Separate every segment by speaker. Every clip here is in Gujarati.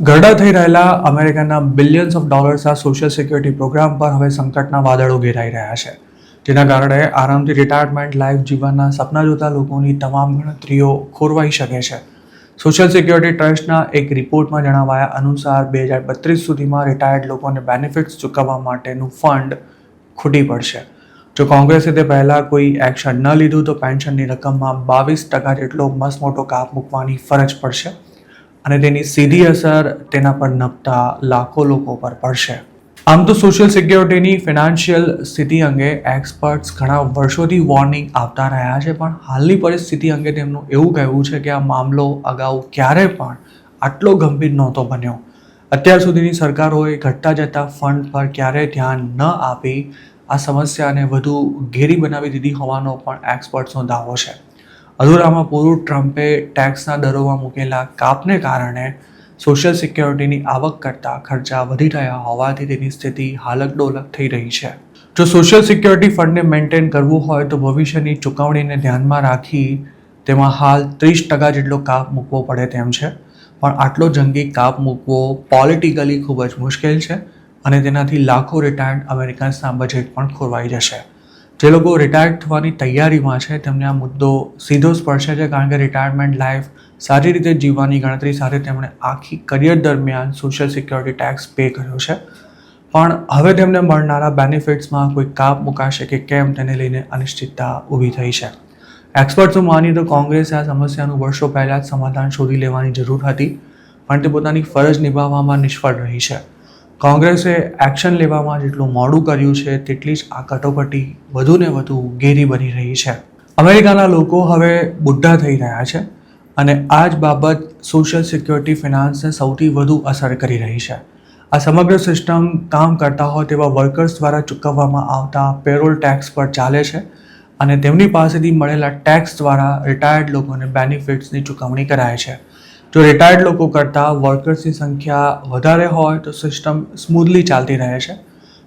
Speaker 1: ગરડા થઈ રહેલા અમેરિકાના બિલિયન્સ ઓફ ડોલર્સના સોશિયલ સિક્યુરિટી પ્રોગ્રામ પર હવે સંકટના વાદળો ઘેરાઈ રહ્યા છે, જેના કારણે આરામથી રિટાયરમેન્ટ લાઈફ જીવનના સપના જોતા લોકોની તમામ ગણતરીઓ ખોરવાઈ શકે છે. સોશિયલ સિક્યુરિટી ટ્રસ્ટના એક રિપોર્ટમાં જણાવાયા અનુસાર 2032 સુધીમાં રિટાયર્ડ લોકોને બેનિફિટ્સ ચૂકવવા માટેનું ફંડ ખૂટી પડશે. જો કોંગ્રેસે તે પહેલાં કોઈ એક્શન ન લીધું તો પેન્શનની રકમમાં 22% જેટલો મસમોટો કાપ મૂકવાની ફરજ પડશે અને તેની સીધી અસર તેના પર નપતા લાખો લોકો પર પડશે. આમ તો સોશિયલ સિક્યોરિટીની ફિનાન્શિયલ સ્થિતિ અંગે એક્સપર્ટ્સ ઘણા વર્ષોથી વોર્નિંગ આપતા રહ્યા છે, પણ હાલની પરિસ્થિતિ અંગે તેમનું એવું કહેવું છે કે આ મામલો અગાઉ ક્યારેય પણ આટલો ગંભીર નહોતો બન્યો. અત્યાર સુધીની સરકારોએ ઘટતા જતા ફંડ પર ક્યારેય ધ્યાન ન આપી આ સમસ્યાને વધુ ઘેરી બનાવી દીધી હોવાનો પણ એક્સપર્ટ્સનો દાવો છે. અધૂરામાં પૂરું ટ્રમ્પે ટેક્સના દરોમાં મૂકેલા કાપને કારણે સોશિયલ સિક્યોરિટીની આવક કરતાં ખર્ચા વધી રહ્યા હોવાથી તેની સ્થિતિ હાલકડોલક થઈ રહી છે. જો સોશિયલ સિક્યોરિટી ફંડને મેન્ટેન કરવું હોય તો ભવિષ્યની ચૂકવણીને ધ્યાનમાં રાખી તેમાં હાલ 30% જેટલો કાપ મૂકવો પડે તેમ છે, પણ આટલો જંગી કાપ મૂકવો પોલિટિકલી ખૂબ જ મુશ્કેલ છે અને તેનાથી લાખો રિટાયર્ડ અમેરિકન્સના બજેટ પણ ખોરવાઈ જશે. જે લોકો રિટાયર્ડ થવાની તૈયારીમાં છે તેમને આ મુદ્દો સીધો સ્પર્શે છે, કારણ કે રિટાયરમેન્ટ લાઈફ સારી રીતે જીવવાની ગણતરી સાથે તેમણે આખી કરિયર દરમિયાન સોશિયલ સિક્યોરિટી ટેક્સ પે કર્યો છે, પણ હવે તેમને મળનારા બેનિફિટ્સમાં કોઈ કાપ મુકાશે કે કેમ તેને લઈને અનિશ્ચિતતા ઊભી થઈ છે. એક્સપર્ટ્સો માની તો કોંગ્રેસે આ સમસ્યાનું વર્ષો પહેલાં જ સમાધાન શોધી લેવાની જરૂર હતી, પણ તે પોતાની ફરજ નિભાવવામાં નિષ્ફળ રહી છે. કોંગ્રેસે એક્શન લેવામાં જેટલું મોડું કર્યું છે તેટલી જ આ કટોકટી વધુને વધુ ઘેરી બની રહી છે. અમેરિકાના લોકો હવે બુઢા થઈ રહ્યા છે અને આ જ બાબત સોશિયલ સિક્યોરિટી ફિનાન્સને સૌથી વધુ અસર કરી રહી છે. આ સમગ્ર સિસ્ટમ કામ કરતા હોય તેવા વર્કર્સ દ્વારા ચૂકવવામાં આવતા પેરોલ ટેક્સ પર ચાલે છે અને તેમની પાસેથી મળેલા ટેક્સ દ્વારા રિટાયર્ડ લોકોને બેનિફિટ્સની ચૂકવણી કરાય છે. જો રિટાયર્ડ લોકો કરતાં વર્કર્સની સંખ્યા વધારે હોય તો સિસ્ટમ સ્મૂથલી ચાલતી રહે છે,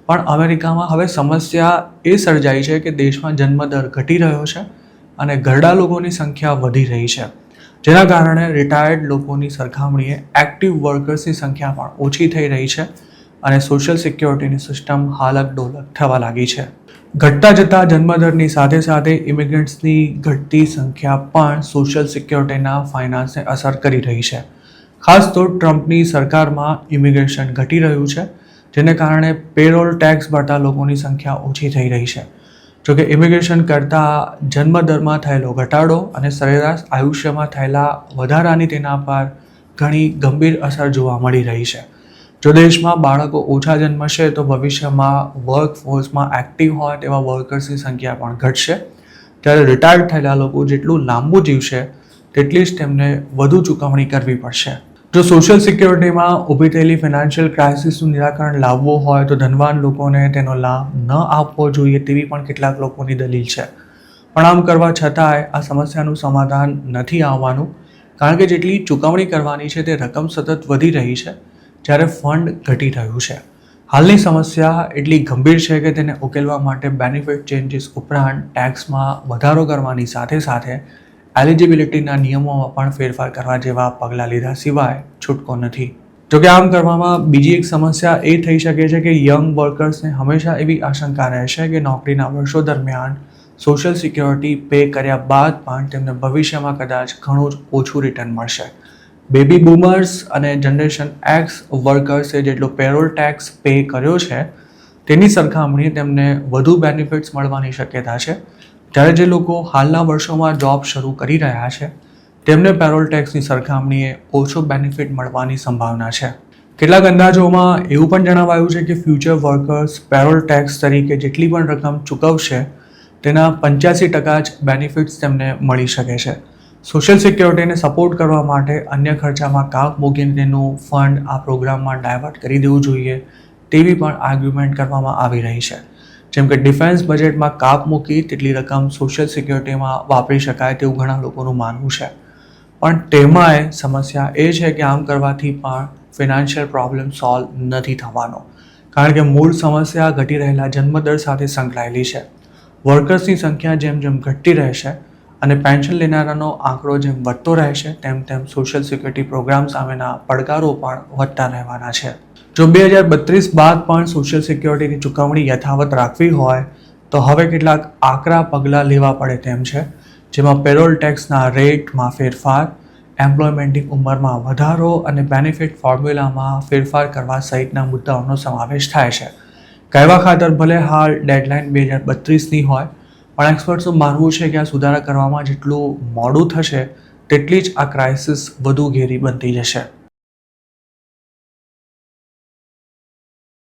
Speaker 1: પણ અમેરિકામાં હવે સમસ્યા એ સર્જાઈ છે કે દેશમાં જન્મદર ઘટી રહ્યો છે અને ઘરડા લોકોની સંખ્યા વધી રહી છે, જેના કારણે રિટાયર્ડ લોકોની સરખામણીએ એક્ટિવ વર્કર્સની સંખ્યા પણ ઓછી થઈ રહી છે અને સોશિયલ સિક્યોરિટીની સિસ્ટમ હાલક ડોલક થવા લાગી છે. ઘટતા જતા જન્મદરની સાથે સાથે ઇમિગ્રન્ટ્સની ઘટતી સંખ્યા પણ સોશિયલ સિક્યોરિટીના ફાઇનાન્સને અસર કરી રહી છે. ખાસ તો ટ્રમ્પની સરકારમાં ઇમિગ્રેશન ઘટી રહ્યું છે, જેને કારણે પેરોલ ટેક્સ ભરતા લોકોની સંખ્યા ઓછી થઈ રહી છે. જોકે ઇમિગ્રેશન કરતાં જન્મદરમાં થયેલો ઘટાડો અને સરેરાશ આયુષ્યમાં થયેલા વધારાની તેના પર ઘણી ગંભીર અસર જોવા મળી રહી છે. જો દેશમાં બાળકો ઓછા જન્મશે તો ભવિષ્યમાં વર્કફોર્સમાં એક્ટિવ હોય તેવા વર્કર્સની સંખ્યા પણ ઘટશે, ત્યારે રિટાયર્ડ થયેલા લોકો જેટલું લાંબુ જીવશે તેટલી જ તેમને વધુ ચૂકવણી કરવી પડશે. જો સોશિયલ સિક્યોરિટીમાં ઊભી થયેલી ફિનાન્શિયલ ક્રાઇસિસનું નિરાકરણ લાવવું હોય તો ધનવાન લોકોને તેનો લાભ ન આપવો જોઈએ તેવી પણ કેટલાક લોકોની દલીલ છે, પણ આમ કરવા છતાંય આ સમસ્યાનું સમાધાન નથી આવવાનું, કારણ કે જેટલી ચૂકવણી કરવાની છે તે રકમ સતત વધી રહી છે જ્યારે ફંડ ઘટી રહ્યું છે. હાલની સમસ્યા એટલી ગંભીર છે કે તેને ઉકેલવા માટે બેનિફિટ ચેન્જીસ ઉપરાંત ટેક્સમાં વધારો કરવાની સાથે સાથે એલિજિબિલિટીના નિયમોમાં પણ ફેરફાર કરવા જેવા પગલાં લીધા સિવાય છૂટકો નથી. જોકે આમ કરવામાં બીજી એક સમસ્યા એ થઈ શકે છે કે યંગ વર્કર્સને હંમેશા એવી આશંકા રહેશે કે નોકરીના વર્ષો દરમિયાન સોશિયલ સિક્યોરિટી પે કર્યા બાદ પણ તેમને ભવિષ્યમાં કદાચ ઘણું જ ઓછું રિટર્ન મળશે. બેબી બૂમર્સ અને જનરેશન એક્સ વર્કર્સે જેટલો પેરોલ ટેક્સ પે કર્યો છે તેની સરખામણીએ તેમને વધુ બેનિફિટ્સ મળવાની શક્યતા છે, જ્યારે જે લોકો હાલના વર્ષોમાં જોબ શરૂ કરી રહ્યા છે તેમને પેરોલ ટેક્સની સરખામણીએ ઓછો બેનિફિટ મળવાની સંભાવના છે. કેટલાક અંદાજોમાં એવું પણ જણાવાયું છે કે ફ્યુચર વર્કર્સ પેરોલ ટેક્સ તરીકે જેટલી પણ રકમ ચૂકવશે તેના 85% જ બેનિફિટ્સ તેમને મળી શકે છે. સોશિયલ સિક્યોરિટીને સપોર્ટ કરવા માટે અન્ય ખર્ચામાં કાપ મૂકીને તેનું ફંડ આ પ્રોગ્રામમાં ડાયવર્ટ કરી દેવું જોઈએ તેવી પણ આર્ગ્યુમેન્ટ કરવામાં આવી રહી છે. જેમ કે ડિફેન્સ બજેટમાં કાપ મૂકી તેટલી રકમ સોશિયલ સિક્યોરિટીમાં વાપરી શકાય તેવું ઘણા લોકોનું માનવું છે, પણ તેમાંય સમસ્યા એ છે કે આમ કરવાથી પણ ફિનાન્શિયલ પ્રોબ્લેમ સોલ્વ નથી થવાનો, કારણ કે મૂળ સમસ્યા ઘટી રહેલા જન્મદર સાથે સંકળાયેલી છે. વર્કર્સની સંખ્યા જેમ જેમ ઘટતી રહેશે અને પેન્શન લેનારાનો આંકડો જેમ વધતો રહેશે તેમ સોશિયલ સિક્યુરિટી પ્રોગ્રામ સામેના પડકારો પણ વધતા રહેવાના છે. જો 2032 બાદ પણ સોશિયલ સિક્યુરિટીની ચૂકવણી યથાવત રાખવી હોય તો હવે કેટલાક આકરા પગલાં લેવા પડે તેમ છે, જેમાં પેરોલ ટેક્સના રેટમાં ફેરફાર, એમ્પ્લોયમેન્ટની ઉંમરમાં વધારો અને બેનિફિટ ફોર્મ્યુલામાં ફેરફાર કરવા સહિતના મુદ્દાઓનો સમાવેશ થાય છે. કહેવા ખાતર ભલે હાલ ડેડલાઇન 2032ની હોય, પણ એક્સપર્ટ્સનું માનવું છે કે આ સુધારા કરવામાં જેટલું મોડું થશે તેટલી જ આ ક્રાઇસિસ વધુ ઘેરી બનતી જશે.